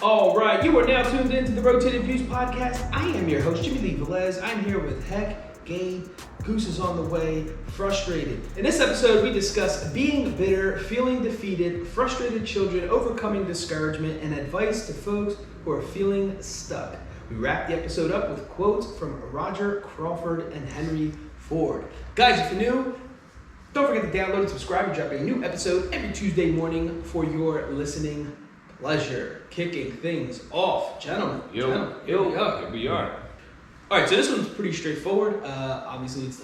All right, you are now tuned into the Rotated Views podcast. I am your host, Jimmylee, Velez. I'm here with Gabe. Goose is on the way, frustrated. In this episode, we discuss being bitter, feeling defeated, frustrated children, overcoming discouragement, and advice to folks who are feeling stuck. We wrap the episode up with quotes from Roger Crawford and Henry Ford. Guys, if you're new, don't forget to download and subscribe. We drop a new episode every Tuesday morning for your listening pleasure. Kicking things off, gentlemen. Here we are. All right, so this one's pretty straightforward. Obviously, it's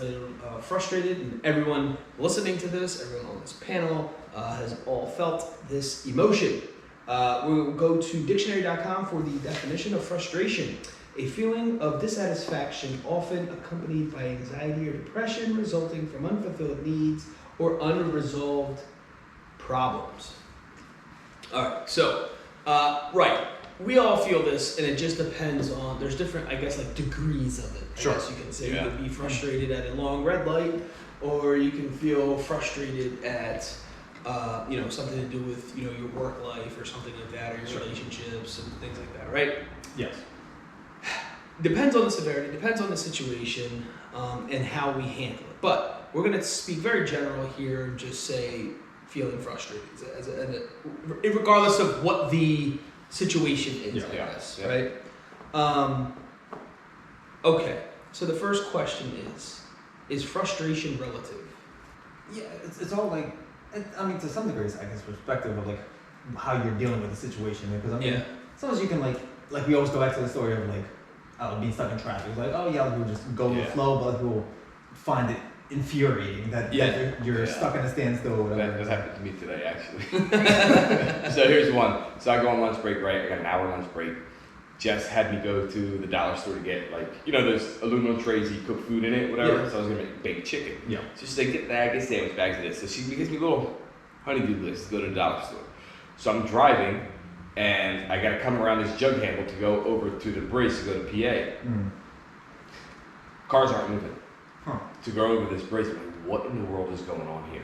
frustrated, and everyone listening to this, everyone on this panel, has all felt this emotion. We'll go to dictionary.com for the definition of frustration. A feeling of dissatisfaction often accompanied by anxiety or depression resulting from unfulfilled needs or unresolved problems. All right, so, we all feel this, and it just depends on, there's different, I guess, like degrees of it. I guess you can say. You can be frustrated at a long red light, or you can feel frustrated at, something to do with, your work life or something like that, or your relationships and things like that, right? Yes. Depends on the severity, depends on the situation, and how we handle it. But we're going to speak very general here and just say feeling frustrated, regardless of what the situation is, I guess, right? Okay, so the first question is frustration relative? Yeah, it's all like, to some degree, it's, I guess, perspective of like how you're dealing with the situation. Because sometimes you can like we always go back to the story of like being stuck in traffic. It's like, people just go with the flow, but other people find it infuriating that you're stuck in a standstill or whatever. That happened to me today, actually. So here's one. So I go on lunch break, right? I got an hour lunch break. Jess had me go to the dollar store to get those aluminum trays you cook food in it, whatever. Yeah. So I was gonna make baked chicken. Yeah. So she's like, get that, get sandwich bags of this. So she gives me a little honeydew list to go to the dollar store. So I'm driving, and I gotta come around this jug handle to go over to the bridge to go to PA. Mm. Cars aren't moving. To go over this bridge, I'm like, what in the world is going on here?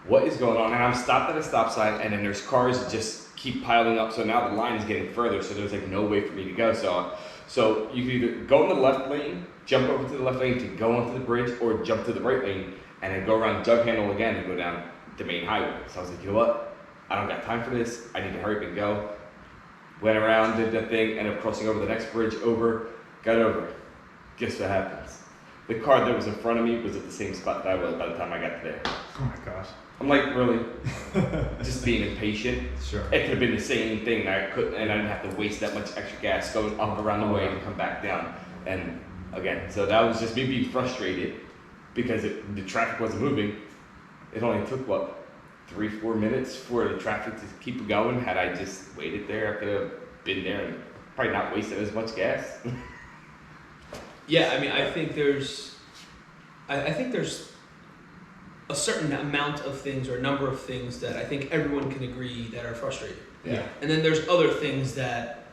What is going on? And I'm stopped at a stop sign, and then there's cars that just keep piling up. So now the line is getting further, so there's no way for me to go. So you can either go in the left lane, jump over to the left lane to go onto the bridge, or jump to the right lane and then go around jug handle again and go down the main highway. So I was like, you know what? I don't got time for this. I need to hurry up and go. Went around, did that thing, ended up crossing over the next bridge got over. Guess what happens? The car that was in front of me was at the same spot that I was by the time I got there. Oh my gosh. I'm like, really? Just being impatient? Sure. It could have been the same thing, and I didn't have to waste that much extra gas going up around the way and come back down. And again, so that was just me being frustrated because the traffic wasn't moving. It only took, 3-4 minutes for the traffic to keep going. Had I just waited there, I could have been there and probably not wasted as much gas. Yeah, I think there's a certain amount of things or a number of things that I think everyone can agree that are frustrating. Yeah. And then there's other things that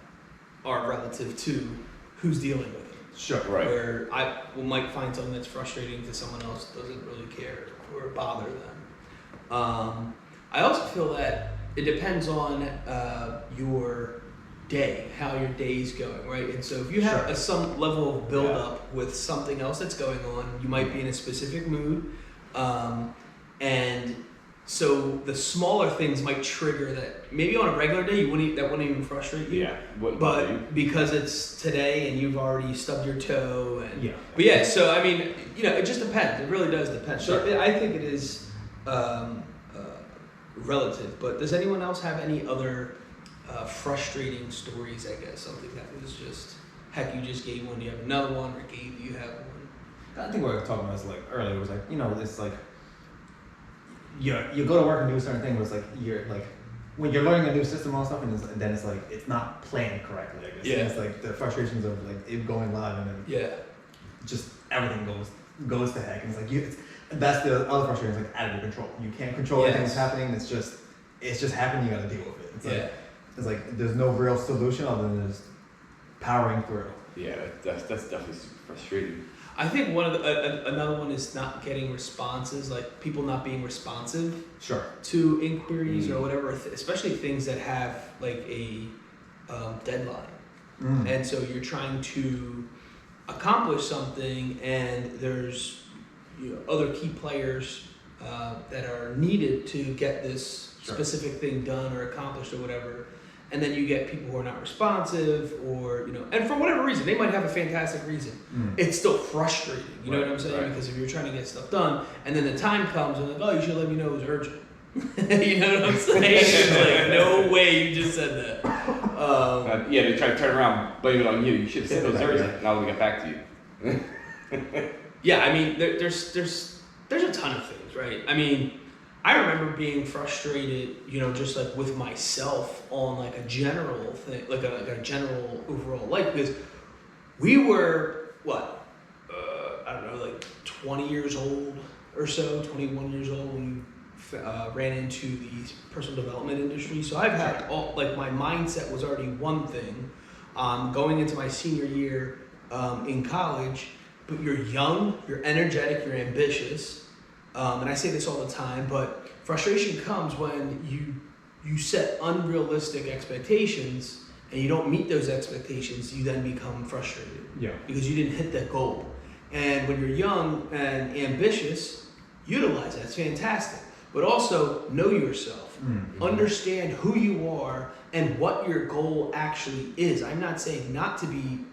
are relative to who's dealing with it. Sure. Right. Where I might find something that's frustrating to someone else doesn't really care or bother them. I also feel that it depends on your day, how your day's going, right? And so if you have some level of build up with something else that's going on, you might be in a specific mood, and so the smaller things might trigger that. Maybe on a regular day that wouldn't even frustrate you. Yeah. But because it's today and you've already stubbed your toe, and but so it just depends. It really does depend. Sure. So I think it is relative. But does anyone else have any other frustrating stories, I guess, something that was just, heck, you just gave one, do you have another one, or Gabe, you have one? I think what we were talking about earlier was this you go to work and do a certain thing, but it's when you're learning a new system and all stuff, and then it's not planned correctly, I guess. Yeah. And it's the frustrations of it going live, and then just everything goes to heck, and that's the other frustration, out of your control. You can't control everything that's happening. It's just happening. You got to deal with it. It's there's no real solution other than just powering through. Yeah, that's definitely super frustrating. I think one of another one is not getting responses, like people not being responsive Sure. to inquiries or whatever, especially things that have like a deadline. And so you're trying to accomplish something, and there's other key players that are needed to get this specific thing done or accomplished or whatever. And then you get people who are not responsive, or and for whatever reason, they might have a fantastic reason. It's still frustrating, you know what I'm saying? Because if you're trying to get stuff done, and then the time comes, and like, oh, you should let me know it was urgent. You know what I'm saying? It's like, no way you just said that. They try to turn around, blame it on you. You should have said it was urgent, and I'll get back to you. Yeah, I mean, there's a ton of things, right? I mean, I remember being frustrated, just like with myself on like a general thing, like a general overall life, because we were, I don't know, like 20 years old or so, 21 years old when we ran into the personal development industry. So I've had my mindset was already one thing, going into my senior year in college, but you're young, you're energetic, you're ambitious. And I say this all the time, but frustration comes when you set unrealistic expectations and you don't meet those expectations. You then become frustrated because you didn't hit that goal. And when you're young and ambitious, utilize that. It's fantastic. But also know yourself. Understand who you are and what your goal actually is. I'm not saying not to be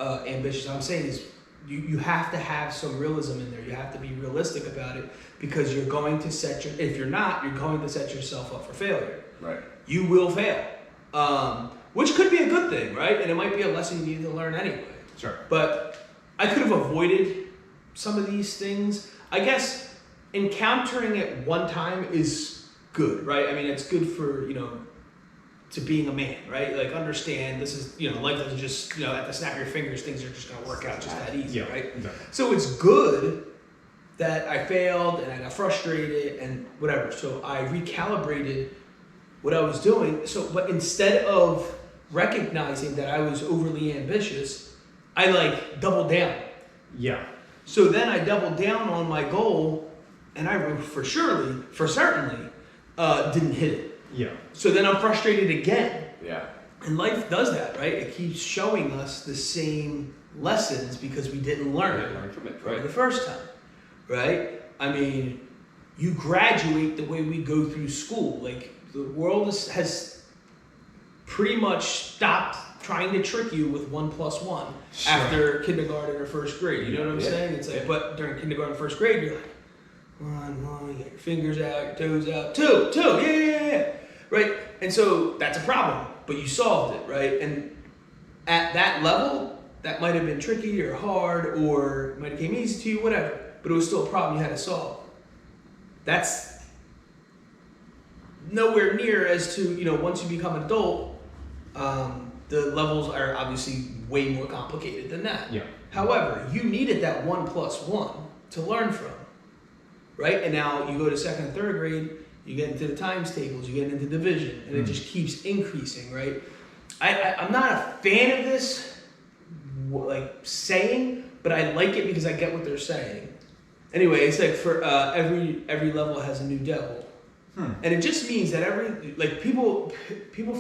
ambitious. I'm saying is you have to have some realism in there. You have to be realistic about it, because you're going to if you're not, you're going to set yourself up for failure. Right. You will fail, which could be a good thing, right? And it might be a lesson you need to learn anyway. Sure. But I could have avoided some of these things. I guess encountering it one time is good, right? I mean, it's good for, to being a man, right? Like, understand this is, life doesn't just, at the snap of your fingers, things are just going to work out just that easy, right? Exactly. So it's good that I failed and I got frustrated and whatever. So I recalibrated what I was doing. But instead of recognizing that I was overly ambitious, I doubled down. Yeah. So then I doubled down on my goal, and I certainly didn't hit it. Yeah. So then I'm frustrated again. Yeah. And life does that, right? It keeps showing us the same lessons because we didn't learn it from the first time, right? I mean, you graduate the way we go through school. Like, the world has pretty much stopped trying to trick you with 1 + 1 after kindergarten or first grade. You know what I'm saying? It's like, but during kindergarten, first grade, you're like, 1, you get your fingers out, your toes out, 2, yeah. Right? And so that's a problem, but you solved it, right? And at that level, that might have been tricky or hard, or it might have came easy to you, whatever, but it was still a problem you had to solve. That's nowhere near as to, once you become an adult, the levels are obviously way more complicated than that. Yeah. However, you needed that 1 + 1 to learn from, right? And now you go to 2nd and 3rd grade, you get into the times tables, you get into division, and it just keeps increasing, right? I'm not a fan of this, saying, but I like it because I get what they're saying. Anyway, it's like for every level has a new devil. And it just means that people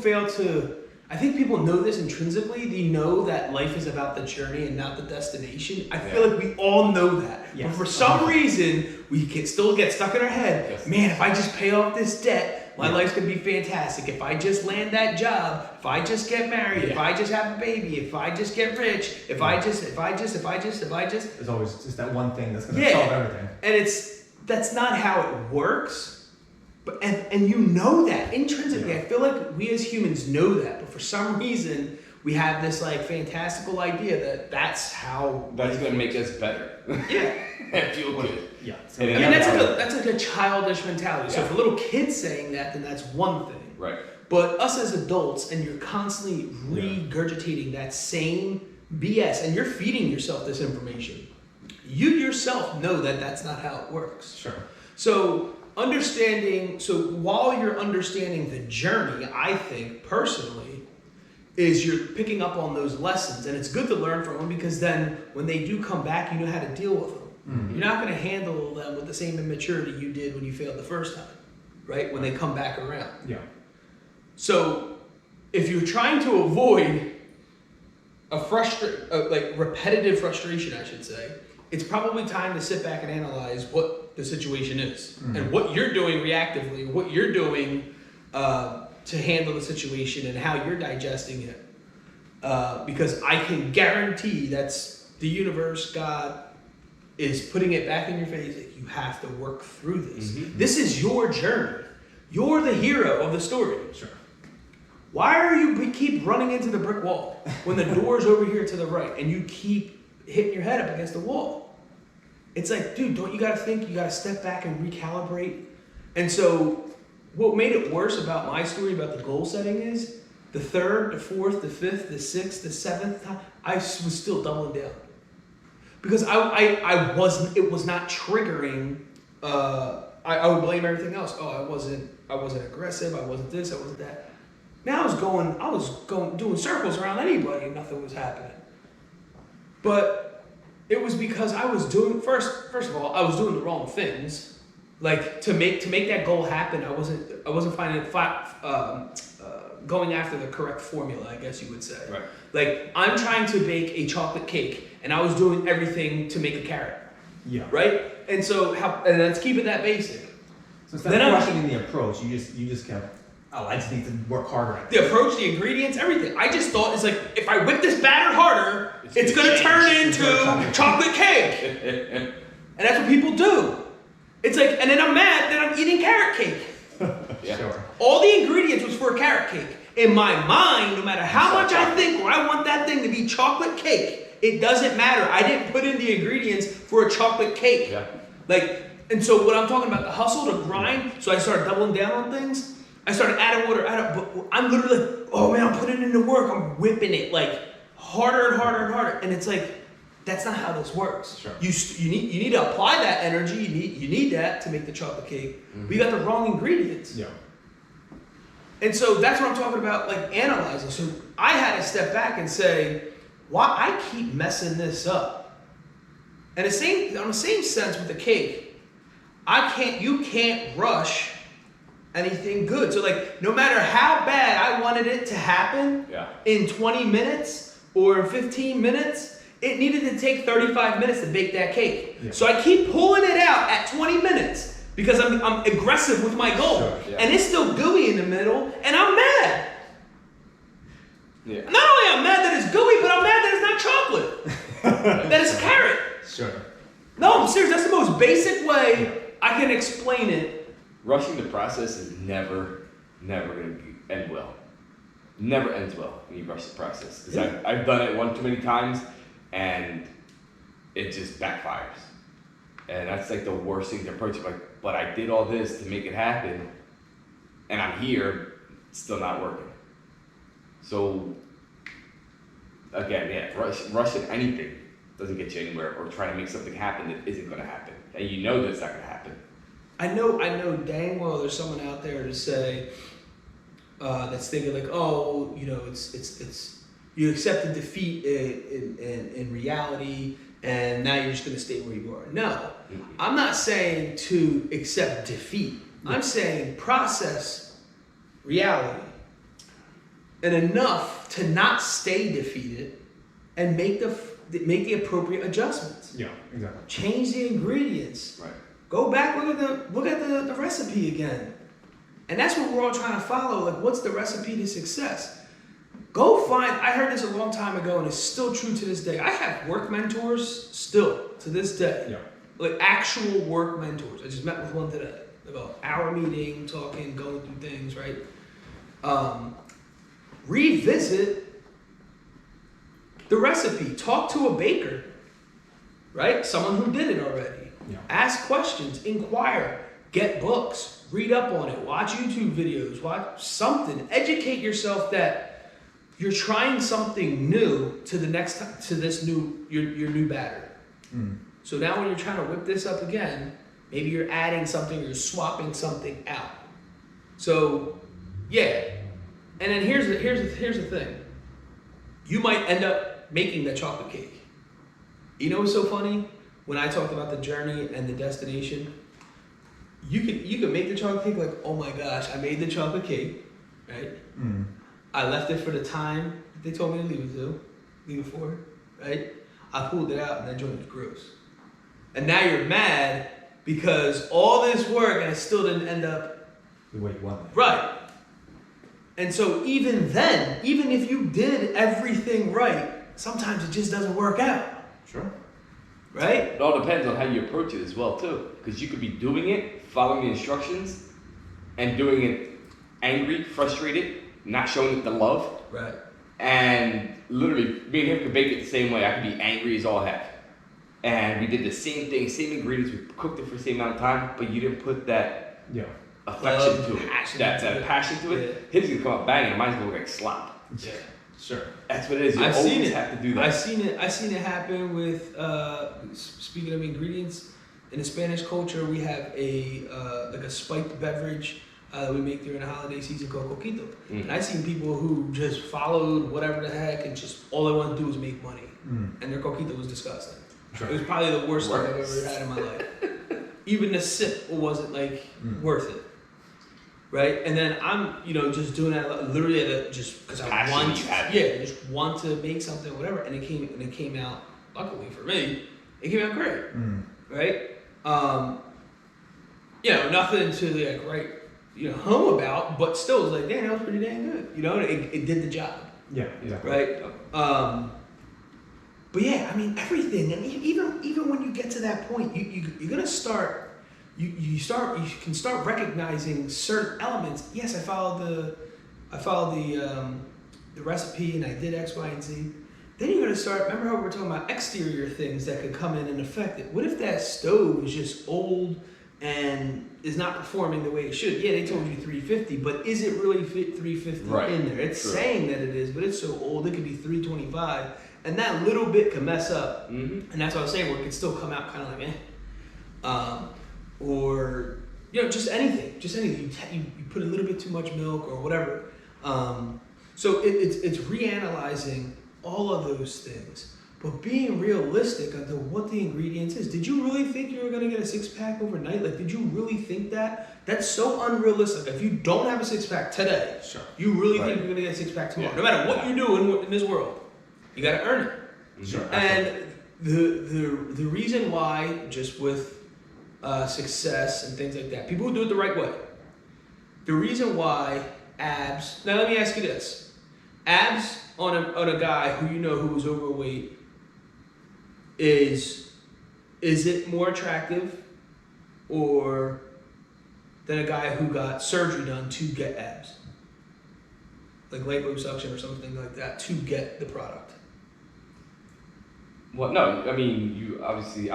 fail to, I think people know this intrinsically. They know that life is about the journey and not the destination. I feel like we all know that. Yes. But for some reason, we can still get stuck in our head. Yes. Man, if I just pay off this debt, my life's going to be fantastic. If I just land that job, if I just get married, if I just have a baby, if I just get rich, if I just. There's always just that one thing that's going to solve everything. And that's not how it works. But and you know that intrinsically. I feel like we as humans know that, but for some reason we have this fantastical idea that that's how that's going to make us better. Yeah. And feel good. Yeah. So, I mean, that's like a childish mentality. So if a little kid's saying that, then that's one thing. Right. But us as adults, and you're constantly regurgitating that same BS, and you're feeding yourself this information. You yourself know that that's not how it works. Sure. So while you're understanding the journey, I think personally, is you're picking up on those lessons, and it's good to learn from them, because then when they do come back, you know how to deal with them. Mm-hmm. You're not going to handle them with the same immaturity you did when you failed the first time, right? When they come back around. Yeah. So if you're trying to avoid like repetitive frustration, I should say, it's probably time to sit back and analyze what the situation is and what you're doing reactively, what you're doing to handle the situation and how you're digesting it. Because I can guarantee that's the universe, God, is putting it back in your face that you have to work through this. This is your journey. You're the hero of the story. Sure. Why are you keep running into the brick wall when the door's over here to the right and you keep hitting your head up against the wall? It's like, dude, don't you gotta think, you gotta step back and recalibrate? And so what made it worse about my story about the goal setting is the third, the fourth, the fifth, the sixth, the seventh time, I was still doubling down. Because I wasn't, it was not triggering, I would blame everything else. Oh, I wasn't aggressive, I wasn't this, I wasn't that. Now I was going doing circles around anybody and nothing was happening. But it was because I was doing, first of all, I was doing the wrong things. Like to make that goal happen, I wasn't finding going after the correct formula, I guess you would say. Right. Like I'm trying to bake a chocolate cake and I was doing everything to make a carrot. Yeah. Right? And so and let's keep it that basic. So instead of questioning the approach, you just kept, I just need to work harder at the approach, the ingredients, everything. I just thought it's like if I whip this batter harder, it's gonna turn into chocolate cake. And that's what people do. It's like, and then I'm mad that I'm eating carrot cake. Yeah. Sure. All the ingredients was for a carrot cake. In my mind, no matter how much I think or I want that thing to be chocolate cake, it doesn't matter. I didn't put in the ingredients for a chocolate cake. Yeah. Like, and so what I'm talking about, the hustle, the grind, so I started doubling down on things. I started adding water, but I'm literally like, oh man, I'm putting in the work. I'm whipping it like harder and harder and harder. And it's like, that's not how this works. Sure. You need to apply that energy. You need that to make the chocolate cake. But you got the wrong ingredients. Yeah. And so that's what I'm talking about, like analyzing. So I had to step back and say, why I keep messing this up? And on the same sense with the cake, you can't rush anything good. So like, no matter how bad I wanted it to happen in 20 minutes or 15 minutes, it needed to take 35 minutes to bake that cake. Yeah. So I keep pulling it out at 20 minutes because I'm aggressive with my goal. Sure, yeah. And it's still gooey in the middle, and I'm mad. Yeah. Not only am I mad that it's gooey, but I'm mad that it's not chocolate. That it's carrot. Sure. No, I'm serious. That's the most basic way I can explain it. Rushing the process is never going to end well. Never ends well when you rush the process. Because I've done it one too many times, and it just backfires. And that's like the worst thing to approach it. Like, but I did all this to make it happen, and I'm here, it's still not working. So, again, rushing anything doesn't get you anywhere, or trying to make something happen that isn't going to happen. And you know that's not going to happen. I know dang well there's someone out there to say, that's thinking like, oh, you know, it's you accept the defeat in reality, and now you're just going to stay where you are. No, I'm not saying to accept defeat. I'm saying process reality, and enough to not stay defeated, and make the appropriate adjustments. Yeah, exactly. Change the ingredients. Right. Go back, look at the recipe again. And that's what we're all trying to follow. Like, what's the recipe to success? Go find, I heard this a long time ago, and it's still true to this day. I have work mentors still to this day. Yeah. Like actual work mentors. I just met with one today. About hour meeting, talking, going through things, right? Revisit the recipe. Talk to a baker, right? Someone who did it already. Yeah. Ask questions, inquire, get books, read up on it, watch YouTube videos, watch something, educate yourself that you're trying something new to the next time, to this new your new batter. So now when you're trying to whip this up again, maybe you're adding something, you're swapping something out. So yeah, and then here's the thing. You might end up making the chocolate cake. You know what's so funny? When I talked about the journey and the destination, you could make the chocolate cake like, oh my gosh, I made the chocolate cake, right? I left it for the time that they told me to leave it for, right? I pulled it out and that joint was gross. And now you're mad because all this work and it still didn't end up the way you want it. right. And so even then, even if you did everything right, sometimes it just doesn't work out. Sure. Right? It all depends on how you approach it as well too, because you could be doing it, following the instructions, and doing it angry, frustrated, not showing it the love. Right. And literally, me and him could bake it the same way. I could be angry as all heck. And we did the same thing, same ingredients, we cooked it for the same amount of time, but you didn't put that affection to it, that passion to it. His is gonna come out banging, mine's gonna look like slop. Yeah. Sure. That's what it is. You I've always seen it. have to do that. I've seen it happen with speaking of ingredients, in the Spanish culture we have a like a spiked beverage that we make during the holiday season called coquito. And I've seen people who just followed whatever the heck and just all they want to do is make money. And their coquito was disgusting. Sure. It was probably the worst thing I've ever had in my life. Even the sip wasn't like worth it. Right? And then I'm, just doing that literally just because I just want to make something, whatever. And it came out, luckily for me, it came out great. Right? Nothing to write, home about, but still it was like, damn, that was pretty dang good. It did the job. Yeah, exactly. Right? But yeah, I mean everything, and even when you get to that point, you're gonna start. You can start recognizing certain elements. Yes, I followed the recipe and I did X, Y, and Z. Then you're gonna start. Remember how we were talking about exterior things that could come in and affect it. What if that stove is just old and is not performing the way it should? Yeah, they told you 350, but is it really fit 350 in there? It's saying that it is, but it's so old it could be 325, and that little bit can mess up. And that's what I was saying, where it could still come out kind of like or just anything. You put a little bit too much milk or whatever. So it's reanalyzing all of those things, but being realistic on what the ingredients is. Did you really think you were gonna get a 6-pack overnight? Like, did you really think that? That's so unrealistic. If you don't have a 6-pack today, you really think you're gonna get a 6-pack tomorrow. No matter what you do in this world, you gotta earn it. Sure. And the reason why, just with success and things like that, people who do it the right way, the reason why abs. Now let me ask you this: abs on a guy who who is overweight, is it more attractive or than a guy who got surgery done to get abs, like liposuction or something like that, to get the product? Well, no, I mean, you obviously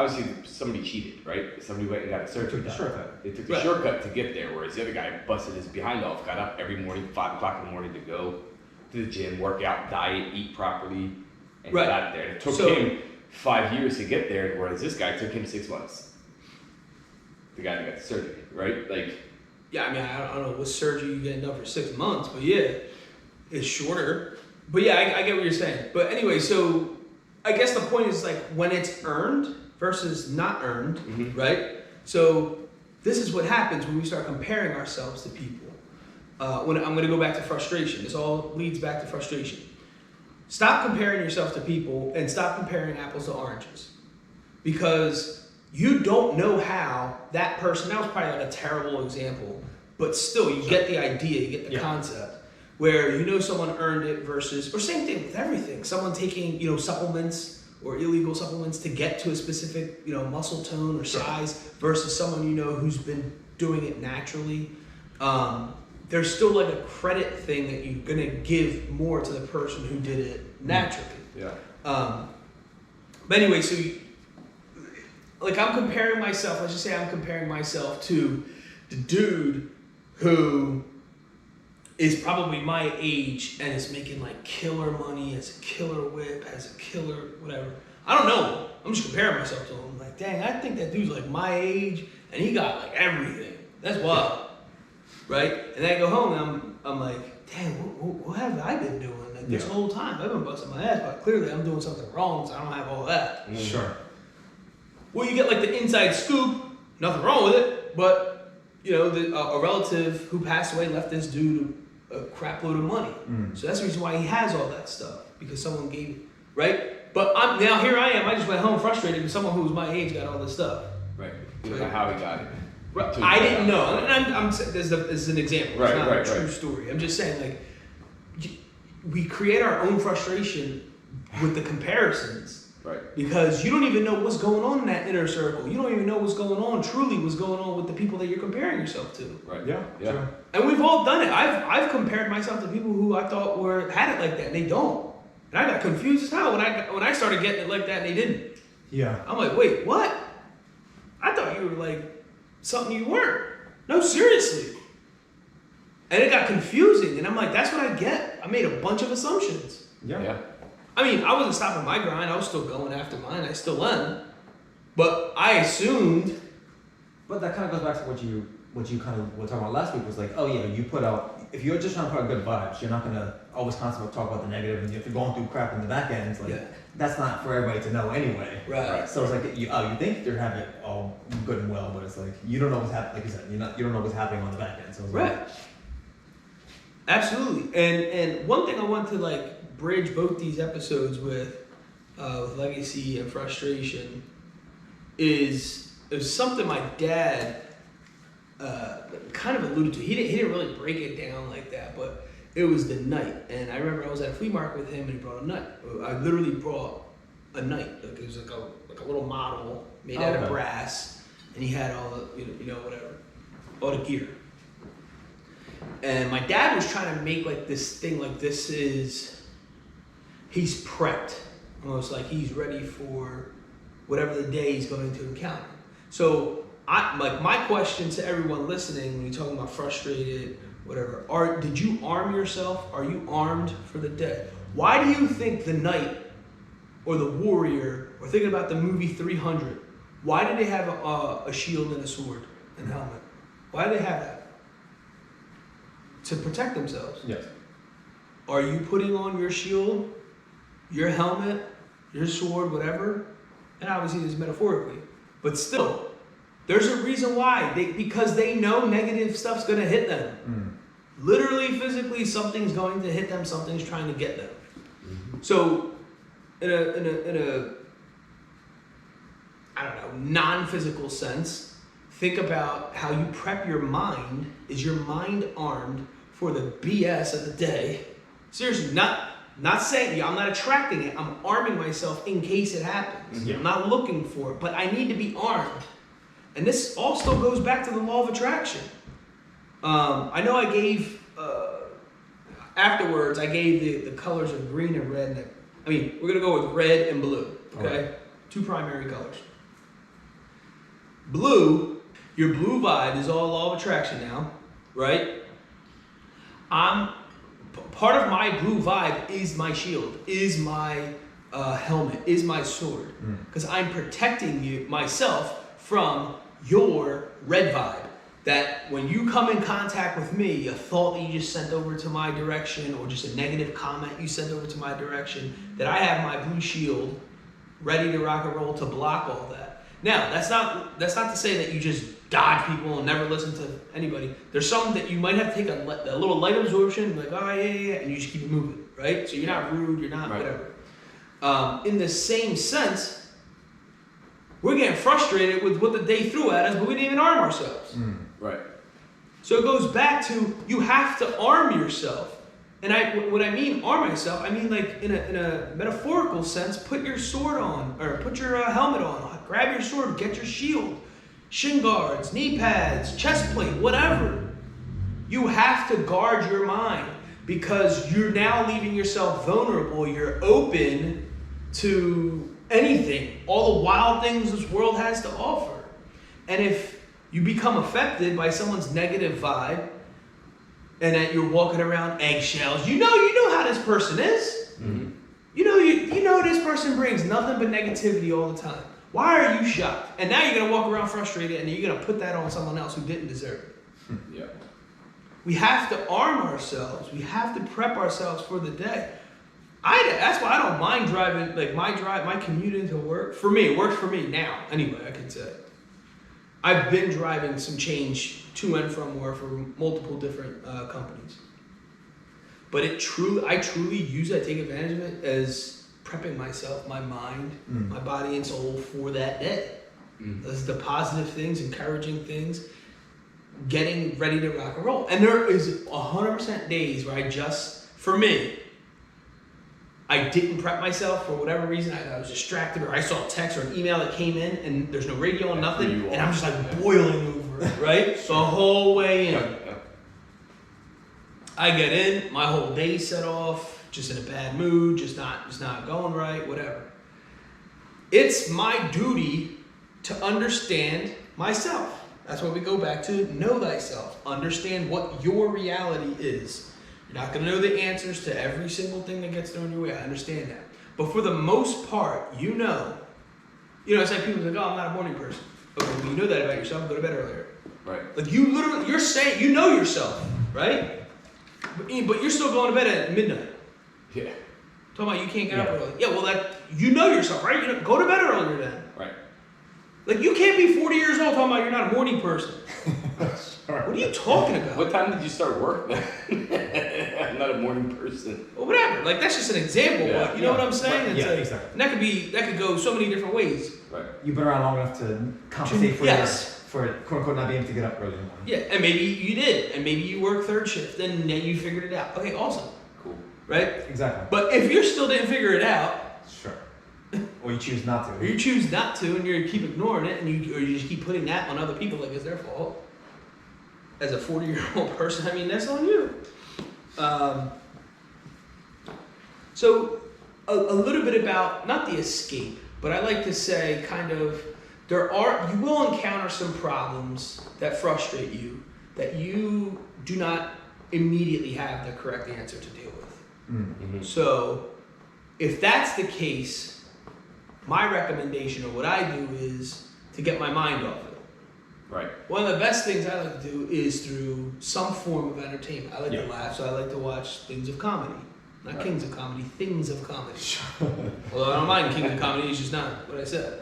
somebody cheated, right? Somebody went and got a surgery done. They took the shortcut to get there, whereas the other guy busted his behind off, got up every morning, 5 o'clock in the morning to go to the gym, work out, diet, eat properly, and got there. It took him 5 years to get there, whereas this guy took him 6 months. The guy that got the surgery, right? Yeah, I mean, I don't know what surgery you getting done for 6 months, but yeah, it's shorter. But yeah, I get what you're saying. But anyway, so I guess the point is when it's earned versus not earned, right? So this is what happens when we start comparing ourselves to people. When I'm going to go back to frustration. This all leads back to frustration. Stop comparing yourself to people and stop comparing apples to oranges, because you don't know how that person. That was probably a terrible example, but still, you get the idea, you get the concept. Where someone earned it versus, or same thing with everything. Someone taking supplements or illegal supplements to get to a specific muscle tone or size versus someone who's been doing it naturally. There's still a credit thing that you're gonna give more to the person who did it naturally. But anyway, so I'm comparing myself. Let's just say I'm comparing myself to the dude who is probably my age and is making killer money, has a killer whip, has a killer whatever. I don't know. I'm just comparing myself to him. Dang, I think that dude's my age and he got everything. That's wild. Right? And then I go home and I'm like, dang, what have I been doing this whole time? I've been busting my ass, but clearly I'm doing something wrong, so I don't have all that. Sure. Well, you get the inside scoop, nothing wrong with it, but a relative who passed away left this dude a crap load of money. So that's the reason why he has all that stuff, because someone gave, right? But now here I am. I just went home frustrated because someone who was my age got all this stuff. Right. You don't know how he got it. Right. I didn't know. And this is an example. It's not a true story. I'm just saying, like, we create our own frustration with the comparisons. Right. Because you don't even know what's going on in that inner circle. You don't even know what's going on with the people that you're comparing yourself to. Right. Yeah. Yeah. And we've all done it. I've compared myself to people who I thought had it like that, and they don't. And I got confused as hell when I started getting it like that, and they didn't. Yeah. I'm like, wait, what? I thought you were like something you weren't. No, seriously. And it got confusing, and I'm like, that's what I get. I made a bunch of assumptions. Yeah. I mean, I wasn't stopping my grind. I was still going after mine. I still am. But I assumed. But that kind of goes back to what you kind of were talking about last week, was like, oh yeah, you put out, if you're just trying to put out good vibes, you're not going to always constantly talk about the negative, and if you're going through crap in the back end, it's like, that's not for everybody to know anyway. Right. So it's like, you think they're having it all good and well, but it's like, you don't know what's happening, like you said, you don't know what's happening on the back end. So it's right. Like, absolutely. And one thing I want to like bridge both these episodes with legacy and frustration is something my dad kind of alluded to. He didn't really break it down like that, but it was the knight. And I remember I was at a flea market with him, and he brought a knight. I literally brought a knight. Like it was like a little model made out of brass, and he had all the whatever, all the gear. And my dad was trying to make like this thing, like he's prepped, almost like he's ready for whatever the day he's going to encounter. So my question to everyone listening, when you're talking about frustrated, whatever, did you arm yourself? Are you armed for the day? Why do you think the knight or the warrior, or thinking about the movie 300, why did they have a shield and a sword and helmet? Why do they have that? To protect themselves. yes. Are you putting on your shield, your helmet, your sword, whatever? And obviously this is metaphorically, but still, there's a reason why. Because they know negative stuff's gonna hit them. Literally, physically, something's going to hit them. Something's trying to get them. Mm-hmm. So, in a I don't know, non-physical sense, think about how you prep your mind. Is your mind armed for the BS of the day? Seriously, not saying, I'm not attracting it. I'm arming myself in case it happens. Yeah. I'm not looking for it, but I need to be armed. And this all still goes back to the law of attraction. I know I gave, afterwards, I gave the colors of green and red. We're going to go with red and blue, okay? Right. Two primary colors. Blue, your blue vibe is all law of attraction now, right? Part of my blue vibe is my shield, is my helmet, is my sword. Because I'm protecting myself from your red vibe. That when you come in contact with me, a thought that you just sent over to my direction, or just a negative comment you sent over to my direction, that I have my blue shield ready to rock and roll to block all that. Now, that's not to say that you just dodge people and never listen to anybody. There's some that you might have to take a little light absorption, like, oh, yeah, and you just keep it moving, right? So you're not rude, you're not whatever. In the same sense, we're getting frustrated with what the day threw at us, but we didn't even arm ourselves. Right. So it goes back to, you have to arm yourself. And when I mean arm myself, I mean like in a metaphorical sense, put your sword on, or put your helmet on, grab your sword, get your shield, shin guards, knee pads, chest plate, whatever. You have to guard your mind, because you're now leaving yourself vulnerable. You're open to anything, all the wild things this world has to offer. And if you become affected by someone's negative vibe, and that you're walking around eggshells, you know how this person is. Mm-hmm. You know this person brings nothing but negativity all the time. Why are you shocked? And now you're gonna walk around frustrated, and you're gonna put that on someone else who didn't deserve it. Yeah. We have to arm ourselves. We have to prep ourselves for the day. That's why I don't mind driving, like my commute into work. For me, it works for me now. Anyway, I can say. I've been driving some change to and from work for multiple different companies. But I truly use that, take advantage of it as prepping myself, my mind, my body and soul for that day. Those the positive things, encouraging things, getting ready to rock and roll. And there is 100% days where for me, I didn't prep myself for whatever reason. I was distracted, or I saw a text or an email that came in and there's no radio and nothing, and I'm just like boiling over it, right? The whole way in. Yeah. I get in, my whole day set off, just in a bad mood, just not going right, whatever. It's my duty to understand myself. That's what we go back to, know thyself. Understand what your reality is. You're not going to know the answers to every single thing that gets thrown your way. I understand that. But for the most part, it's like people think, oh, I'm not a morning person. Okay, well, you know that about yourself, go to bed earlier. Right. Like you're saying, you know yourself, right? But you're still going to bed at midnight. Yeah. Talking about you can't get up early. Yeah, well, you know yourself, right? Go to bed earlier then. Right. Like, you can't be 40 years old talking about you're not a morning person. Sure. What are you talking about? What time did you start work then? I'm not a morning person. Well, whatever. Like, that's just an example. Yeah. But you know what I'm saying? Right. It's Yeah, like, exactly. And that could go so many different ways. Right. You've been around long enough to compensate for Yes. for quote unquote not being able to get up early in the morning. Yeah, and maybe you did. And maybe you work third shift. And then you figured it out. Okay, awesome. Cool. Right? Exactly. But if you still didn't figure it out, Sure. Or you choose not or to. you choose not to, and you keep ignoring it, and you just keep putting that on other people like it's their fault. As a 40-year-old person, I mean, that's on you. So a little bit about, not the escape, but I like to say kind of, you will encounter some problems that frustrate you, that you do not immediately have the correct answer to deal with. Mm-hmm. So if that's the case, my recommendation or what I do is to get my mind off it. Right. One of the best things I like to do is through some form of entertainment. I like to laugh, so I like to watch things of comedy. Not kings of comedy, things of comedy. Although I don't mind kings of comedy, it's just not what I said.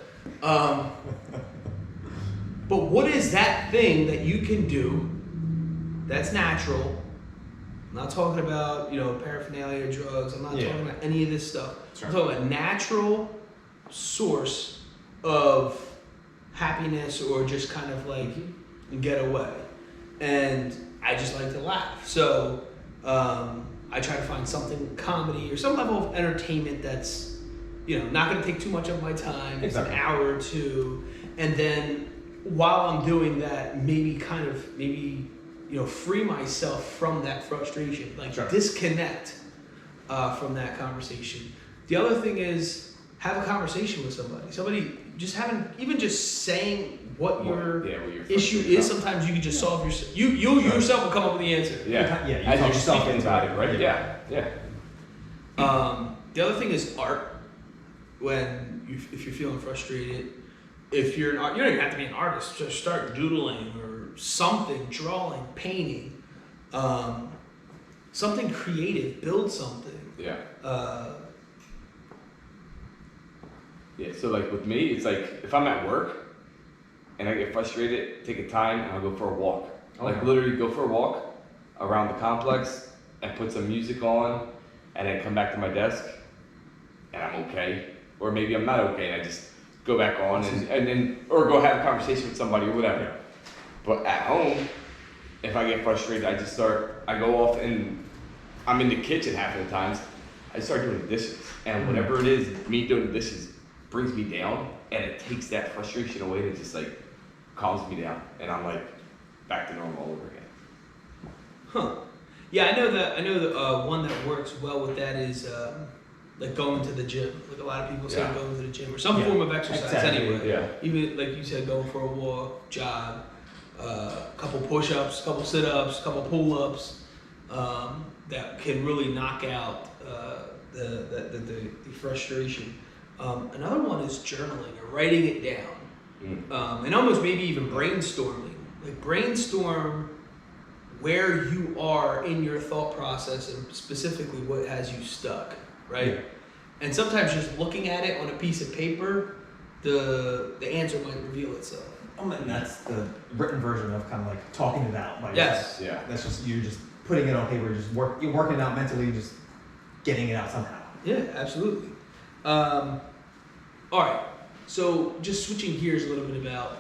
But what is that thing that you can do that's natural? I'm not talking about, paraphernalia, drugs. I'm not talking about any of this stuff. Sure. I'm talking about natural source of happiness or just kind of like get away. And I just like to laugh. So I try to find something comedy or some level of entertainment that's, not going to take too much of my time. It's an hour or two. And then while I'm doing that, maybe free myself from that frustration, disconnect from that conversation. The other thing is have a conversation with somebody. Somebody just saying what your issue is. Sometimes you can just solve yourself. You yourself will come up with the answer. Yeah. You As talk you're yourself speaking into about it. it, right? Yeah. The other thing is art. If you're feeling frustrated, if you're an art, you don't even have to be an artist. Just start doodling or something, drawing, painting, something creative. Build something. Yeah. So like with me, it's like if I'm at work and I get frustrated, take a time and I'll go for a walk. Like literally go for a walk around the complex and put some music on and then come back to my desk and I'm okay. Or maybe I'm not okay and I just go back on and then or go have a conversation with somebody or whatever. Yeah. But at home, if I get frustrated, I go off and I'm in the kitchen half of the times. I start doing the dishes and whatever it is, me doing the dishes brings me down and it takes that frustration away and it just like calms me down and I'm like back to normal all over again. Huh. Yeah, I know the one that works well with that is like going to the gym. Like a lot of people say going to the gym or some form of exercise anyway. Yeah. Even like you said, going for a walk, jog, couple push-ups, couple sit-ups, couple pull-ups, that can really knock out the frustration. Another one is journaling or writing it down, and almost maybe even brainstorming. Like brainstorm where you are in your thought process and specifically what has you stuck, right? Yeah. And sometimes just looking at it on a piece of paper, the answer might reveal itself. And that's the written version of kind of like talking it out. Yes. Yeah. That's just you're just putting it on paper, you're working it out mentally, just getting it out somehow. Yeah, absolutely. All right, so just switching gears a little bit about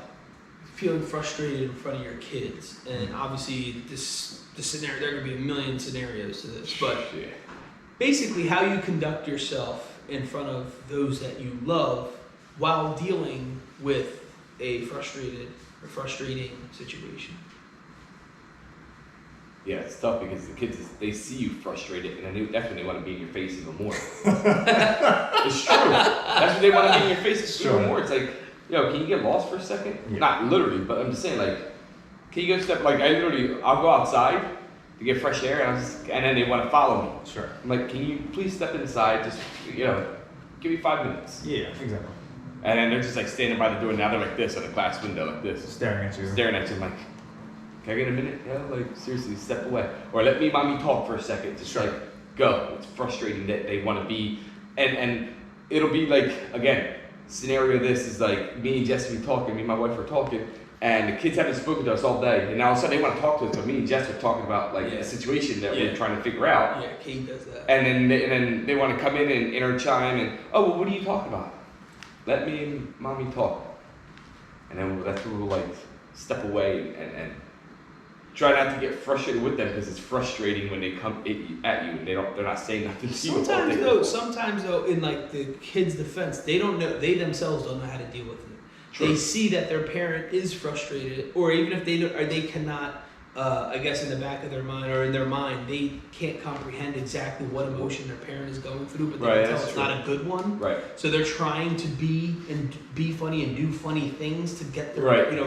feeling frustrated in front of your kids, and obviously the scenario, there are going to be a million scenarios to this, but basically how you conduct yourself in front of those that you love while dealing with a frustrating situation. Yeah, it's tough because the kids, they see you frustrated, and then that's when they want to be in your face even more. It's true. That's when they want to be in your face even more. It's like, yo, can you get lost for a second? Yeah. Not literally, but I'm just saying, like, can you go step, like, I'll go outside to get fresh air, and then they want to follow me. Sure. I'm like, can you please step inside, just, give me 5 minutes. Yeah, exactly. And then they're just, like, standing by the door, now they're like this, on the glass window, like this. Staring at you. I'm like, can I get a minute? Yeah, like, seriously, step away. Or let me mommy talk for a second. Just like, go. It's frustrating that they want to be, and it'll be like, again, scenario this is like, me and Jess me and my wife were talking, and the kids haven't spoken to us all day, and now all of a sudden they want to talk to us, but me and Jess are talking about, like, the situation that we're trying to figure out. Yeah, Kate does that. And then they want to come in and interchime, and, oh, well, what are you talking about? Let me and mommy talk. And then that's where we'll, like, step away and try not to get frustrated with them, because it's frustrating when they come at you and they're not saying nothing to you. Sometimes though, in like the kid's defense, they themselves don't know how to deal with it. True. They see that their parent is frustrated, or even if they cannot, I guess in the back of their mind or in their mind, they can't comprehend exactly what emotion their parent is going through, but they can tell it's not a good one. Right. So they're trying to be funny and do funny things to get their,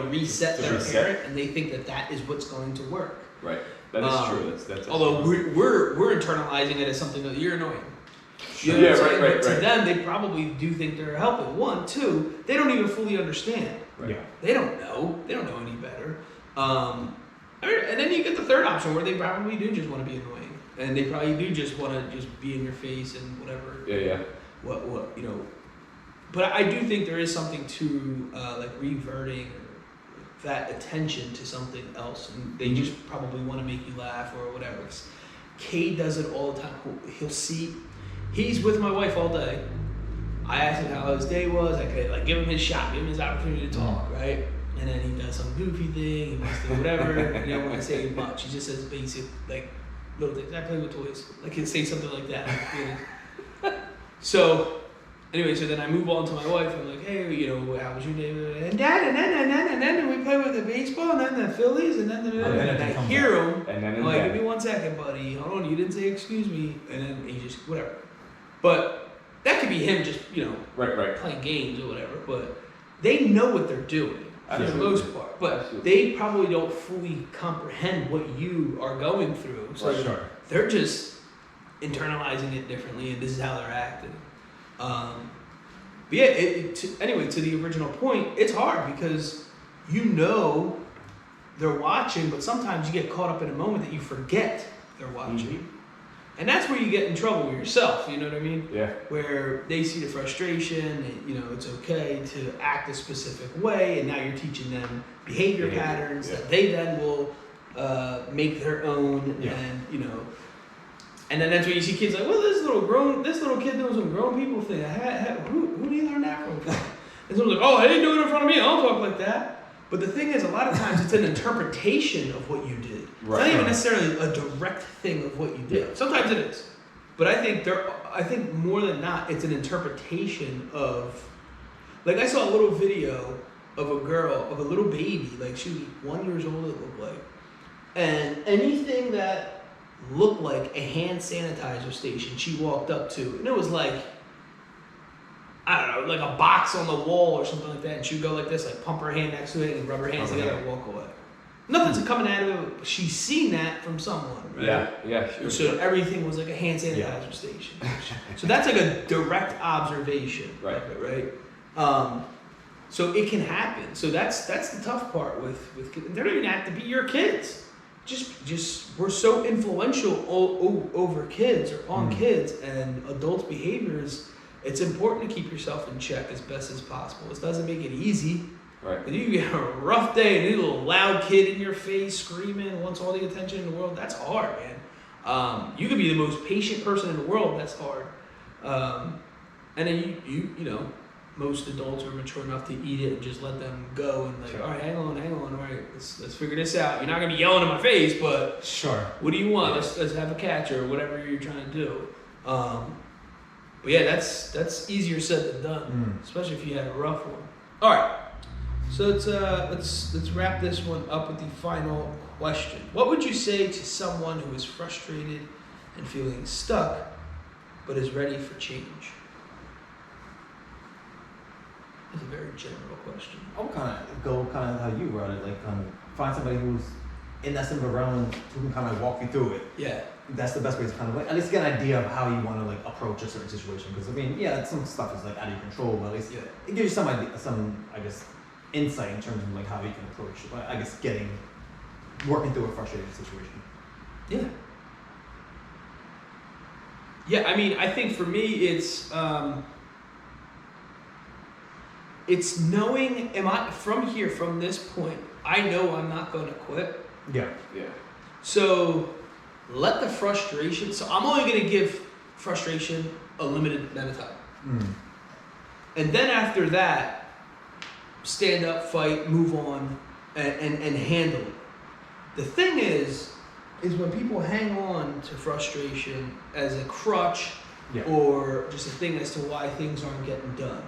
reset their parent, and they think that is what's going to work. Right. That is true. That's although we're internalizing it as something that you're annoying. Right. To them, they probably do think they're helping. 1, 2, they don't even fully understand. Right. Yeah. They don't know. They don't know any better. And then you get the third option where they probably do just want to be annoying, and they probably do just want to just be in your face and whatever. Yeah. What. But I do think there is something to like reverting that attention to something else, and they just probably want to make you laugh or whatever. Cade does it all the time. He's with my wife all day. I asked him how his day was. I could like give him his shot, give him his opportunity to talk, right? And then he does some goofy thing, he wants to do whatever, he don't want to say much. He just says basic, like, little things. I play with toys. Like, he'll say something like that. So, anyway, so then I move on to my wife. I'm like, hey, how was your day? And Dad, and then we play with the baseball, and then the Phillies, and then I hear him. I'm like, give me 1 second, buddy. Hold on, you didn't say excuse me. And then he just, whatever. But that could be him just, playing games or whatever. But they know what they're doing. For the most part, but they probably don't fully comprehend what you are going through. So they're just internalizing it differently, and this is how they're acting. But yeah, to the original point, it's hard because they're watching, but sometimes you get caught up in a moment that you forget they're watching. Mm-hmm. And that's where you get in trouble with yourself, you know what I mean? Yeah. Where they see the frustration, and, it's okay to act a specific way, and now you're teaching them behavior patterns that they then will make their own, and, and then that's when you see kids like, well, this little kid doing some grown people thing. Who do you learn that from? And someone's like, oh, I didn't do it in front of me, I don't talk like that. But the thing is, a lot of times it's an interpretation of what you did. Right. It's not even necessarily a direct thing of what you did. Sometimes it is. But I think more than not, it's an interpretation of, like, I saw a little video of a little baby, like she was 1 year old, it looked like. And anything that looked like a hand sanitizer station, she walked up to. And it was like, I don't know, like a box on the wall or something like that, and she'd go like this, like pump her hand next to it and rub her hands together and walk away. Nothing's coming out of it, but she's seen that from someone, right? Yeah, sure. So everything was like a hand sanitizer station. So that's like a direct observation of it, right? So it can happen. So that's the tough part with kids. They don't even have to be your kids. Just we're so influential over kids or on kids and adults' behaviors. It's important to keep yourself in check as best as possible. This doesn't make it easy. Right. And you get a rough day and a little loud kid in your face screaming, wants all the attention in the world. That's hard, man. You could be the most patient person in the world. That's hard. And then you know, most adults are mature enough to eat it and just let them go and like, all right, hang on, all right, let's figure this out. You're not gonna be yelling in my face, but sure. What do you want? Let's have a catch or whatever you're trying to do. But yeah, that's easier said than done, especially if you had a rough one. All right, so let's wrap this one up with the final question. What would you say to someone who is frustrated and feeling stuck, but is ready for change? That's a very general question. I'll go how you wrote it, like find somebody who's in that similar realm who can kind of walk you through it. Yeah. That's the best way to kind of like at least get an idea of how you want to like approach a certain situation. Because I mean, yeah, some stuff is like out of your control, but at least it gives you some idea, some I guess insight in terms of like how you can approach, I guess, working through a frustrating situation. Yeah. Yeah, I mean, I think for me, it's knowing, from this point, I know I'm not going to quit. Yeah. Yeah. So let the frustration, so I'm only going to give frustration a limited amount of time. And then after that, stand up, fight, move on, and handle it. The thing is when people hang on to frustration as a crutch or just a thing as to why things aren't getting done.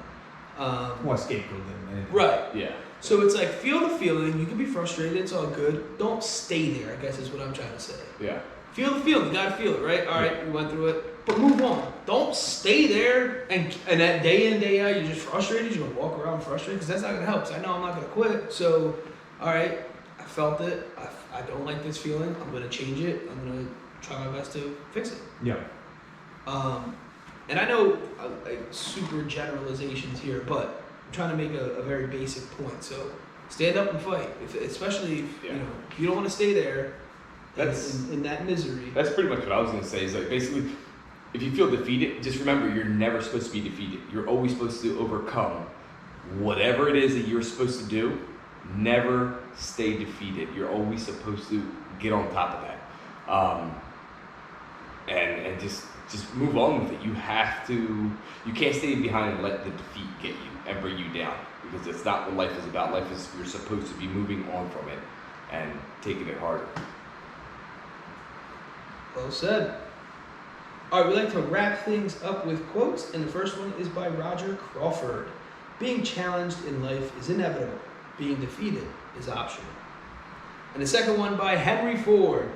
More scapegoat than anything. Right. Yeah. So it's like, feel the feeling. You can be frustrated. It's all good. Don't stay there, I guess is what I'm trying to say. Yeah. Feel the feeling. You got to feel it, right? All right, we went through it. But move on. Don't stay there and that day in, day out, you're just frustrated. You're going to walk around frustrated because that's not going to help. So I know I'm not going to quit. So, all right, I felt it. I don't like this feeling. I'm going to change it. I'm going to try my best to fix it. Yeah. And I know like super generalizations here, but I'm trying to make a very basic point. So stand up and fight, especially if you don't want to stay there in that misery. That's pretty much what I was going to say. Is like basically, if you feel defeated, just remember you're never supposed to be defeated. You're always supposed to overcome whatever it is that you're supposed to do. Never stay defeated. You're always supposed to get on top of that, and just move on with it. You can't stay behind and let the defeat get you and bring you down, because it's not what life is about. Life is, you're supposed to be moving on from it and taking it harder. Well said. All right, we like to wrap things up with quotes, and the first one is by Roger Crawford. Being challenged in life is inevitable. Being defeated is optional. And the second one by Henry Ford.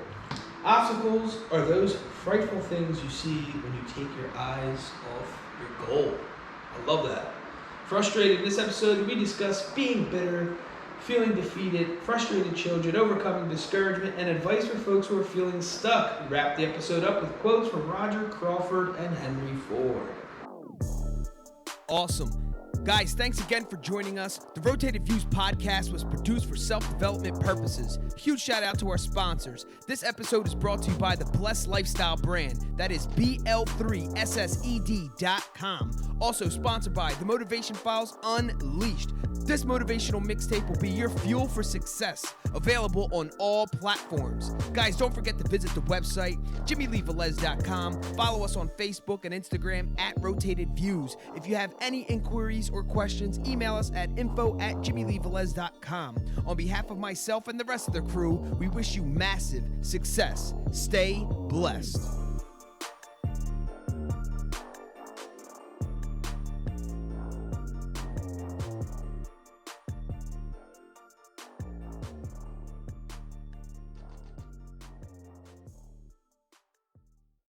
Obstacles are those frightful things you see when you take your eyes off your goal. I love that. Frustrated. In this episode, we discuss being bitter, feeling defeated, frustrated children, overcoming discouragement, and advice for folks who are feeling stuck. We wrap the episode up with quotes from Roger Crawford and Henry Ford. Awesome. Guys, thanks again for joining us. The Rotated Views podcast was produced for self-development purposes. Huge shout out to our sponsors. This episode is brought to you by the Blessed Lifestyle brand. That is BL3SSED.com. Also sponsored by The Motivation Files Unleashed. This motivational mixtape will be your fuel for success. Available on all platforms. Guys, don't forget to visit the website, JimmyleeVelez.com. Follow us on Facebook and Instagram at Rotated Views. If you have any inquiries or questions, email us at info@JimmyleeVelez.com. On behalf of myself and the rest of the crew, we wish you massive success. Stay blessed.